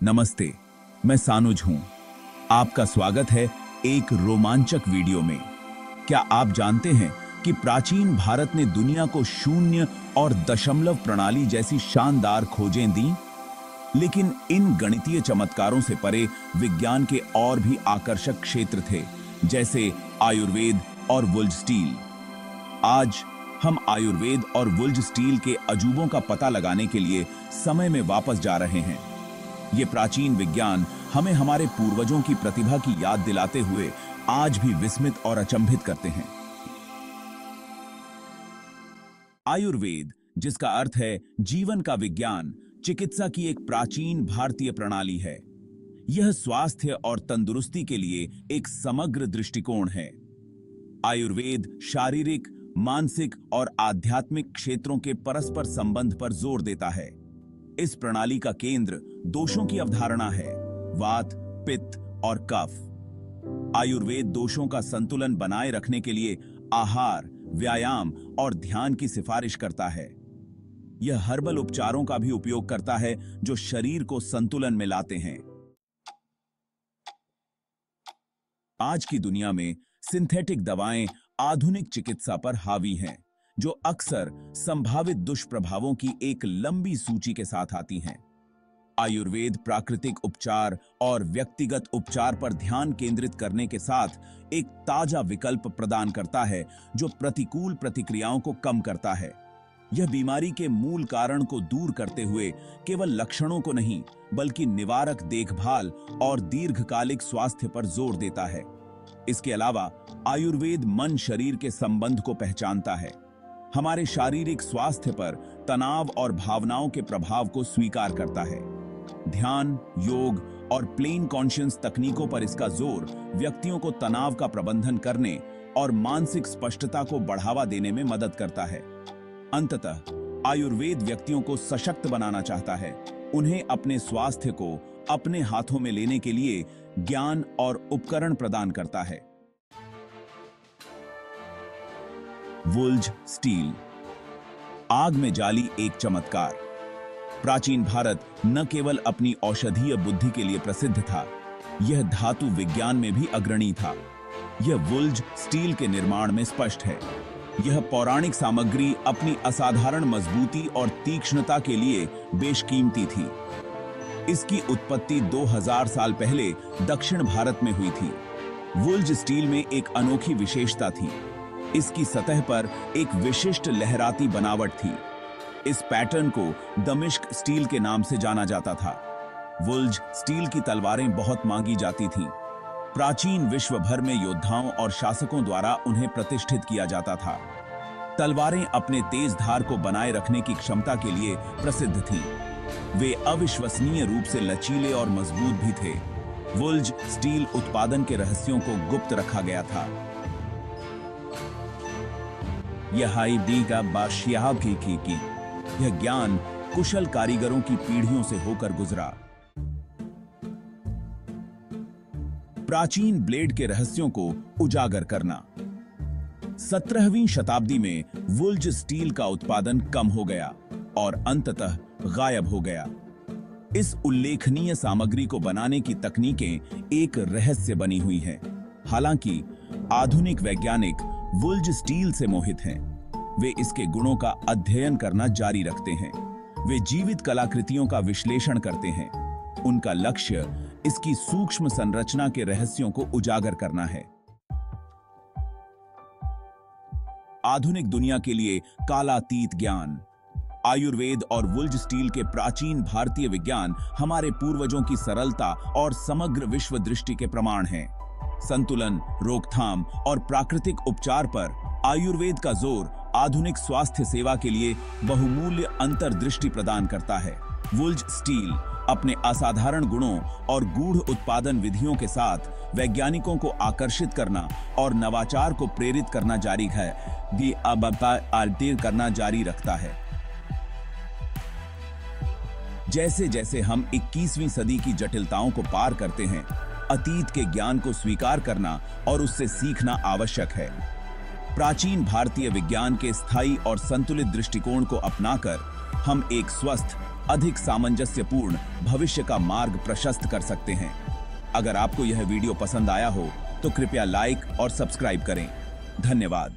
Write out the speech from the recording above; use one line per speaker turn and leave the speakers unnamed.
नमस्ते, मैं सानुज हूं। आपका स्वागत है एक रोमांचक वीडियो में। क्या आप जानते हैं कि प्राचीन भारत ने दुनिया को शून्य और दशमलव प्रणाली जैसी शानदार खोजें दी? लेकिन इन गणितीय चमत्कारों से परे विज्ञान के और भी आकर्षक क्षेत्र थे, जैसे आयुर्वेद और वुल्ज स्टील। आज हम आयुर्वेद और वुल्ज स्टील के अजूबों का पता लगाने के लिए समय में वापस जा रहे हैं। ये प्राचीन विज्ञान हमें हमारे पूर्वजों की प्रतिभा की याद दिलाते हुए आज भी विस्मित और अचंभित करते हैं। आयुर्वेद, जिसका अर्थ है जीवन का विज्ञान, चिकित्सा की एक प्राचीन भारतीय प्रणाली है। यह स्वास्थ्य और तंदुरुस्ती के लिए एक समग्र दृष्टिकोण है। आयुर्वेद शारीरिक, मानसिक और आध्यात्मिक क्षेत्रों के परस्पर संबंध पर जोर देता है। इस प्रणाली का केंद्र दोषों की अवधारणा है, वात, पित्त और कफ। आयुर्वेद दोषों का संतुलन बनाए रखने के लिए आहार, व्यायाम और ध्यान की सिफारिश करता है। यह हर्बल उपचारों का भी उपयोग करता है जो शरीर को संतुलन में लाते हैं। आज की दुनिया में सिंथेटिक दवाएं आधुनिक चिकित्सा पर हावी हैं, जो अक्सर संभावित दुष्प्रभावों की एक लंबी सूची के साथ आती हैं। आयुर्वेद प्राकृतिक उपचार और व्यक्तिगत उपचार पर ध्यान केंद्रित करने के साथ एक ताजा विकल्प प्रदान करता है जो प्रतिकूल प्रतिक्रियाओं को कम करता है। यह बीमारी के मूल कारण को दूर करते हुए केवल लक्षणों को नहीं, बल्कि निवारक देखभाल और दीर्घकालिक स्वास्थ्य पर जोर देता है। इसके अलावा आयुर्वेद मन शरीर के संबंध को पहचानता है। हमारे शारीरिक स्वास्थ्य पर तनाव और भावनाओं के प्रभाव को स्वीकार करता है। ध्यान, योग और प्लेन कॉन्शियस तकनीकों पर इसका जोर व्यक्तियों को तनाव का प्रबंधन करने और मानसिक स्पष्टता को बढ़ावा देने में मदद करता है। अंततः आयुर्वेद व्यक्तियों को सशक्त बनाना चाहता है, उन्हें अपने स्वास्थ्य को अपने हाथों में लेने के लिए ज्ञान और उपकरण प्रदान करता है। वुल्ज स्टील, आग में जाली एक चमत्कार। प्राचीन भारत न केवल अपनी औषधीय बुद्धि के लिए प्रसिद्ध था, यह धातु विज्ञान में भी अग्रणी था। यह वुल्ज स्टील के निर्माण में स्पष्ट है। यह पौराणिक सामग्री अपनी असाधारण मजबूती और तीक्ष्णता के लिए बेशकीमती थी। इसकी उत्पत्ति 2000 साल पहले दक्षिण भारत में हुई थी। वुल्ज स्टील में एक अनोखी विशेषता थी। इसकी सतह पर एक विशिष्ट लहराती बनावट थी। इस पैटर्न को दमिश्क स्टील के नाम से जाना जाता था। वुल्ज स्टील की तलवारें बहुत मांगी जाती थीं। प्राचीन विश्व भर में योद्धाओं और शासकों द्वारा उन्हें प्रतिष्ठित किया जाता था। तलवारें अपने तेज धार को बनाए रखने की क्षमता के लिए प्रसिद्ध थीं। वे अविश्वसनीय रूप से लचीले और मजबूत भी थे। वुल्ज स्टील उत्पादन के रहस्यों को गुप्त रखा गया था। यह ज्ञान कुशल कारीगरों की पीढ़ियों से होकर गुजरा। प्राचीन ब्लेड के रहस्यों को उजागर करना। 17वीं शताब्दी में वुल्ज स्टील का उत्पादन कम हो गया और अंततः गायब हो गया। इस उल्लेखनीय सामग्री को बनाने की तकनीकें एक रहस्य बनी हुई हैं। हालांकि आधुनिक वैज्ञानिक वुल्ज स्टील से मोहित हैं। वे इसके गुणों का अध्ययन करना जारी रखते हैं। वे जीवित कलाकृतियों का विश्लेषण करते हैं। उनका लक्ष्य इसकी सूक्ष्म संरचना के रहस्यों को उजागर करना है। आधुनिक दुनिया के लिए कालातीत ज्ञान। आयुर्वेद और वुल्ज स्टील के प्राचीन भारतीय विज्ञान हमारे पूर्वजों की सरलता और समग्र विश्व दृष्टि के प्रमाण हैं। संतुलन, रोकथाम और प्राकृतिक उपचार पर आयुर्वेद का जोर आधुनिक स्वास्थ्य सेवा के लिए बहुमूल्य अंतर्दृष्टि प्रदान करता है। वुल्ज स्टील अपने असाधारण गुणों और गूढ़ उत्पादन विधियों के साथ वैज्ञानिकों को आकर्षित करना और नवाचार को प्रेरित करना जारी रखता है। जैसे जैसे हम 21वीं सदी की जटिलताओं को पार करते हैं, अतीत के ज्ञान को स्वीकार करना और उससे सीखना आवश्यक है। प्राचीन भारतीय विज्ञान के स्थायी और संतुलित दृष्टिकोण को अपनाकर हम एक स्वस्थ, अधिक सामंजस्यपूर्ण भविष्य का मार्ग प्रशस्त कर सकते हैं। अगर आपको यह वीडियो पसंद आया हो तो कृपया लाइक और सब्सक्राइब करें। धन्यवाद।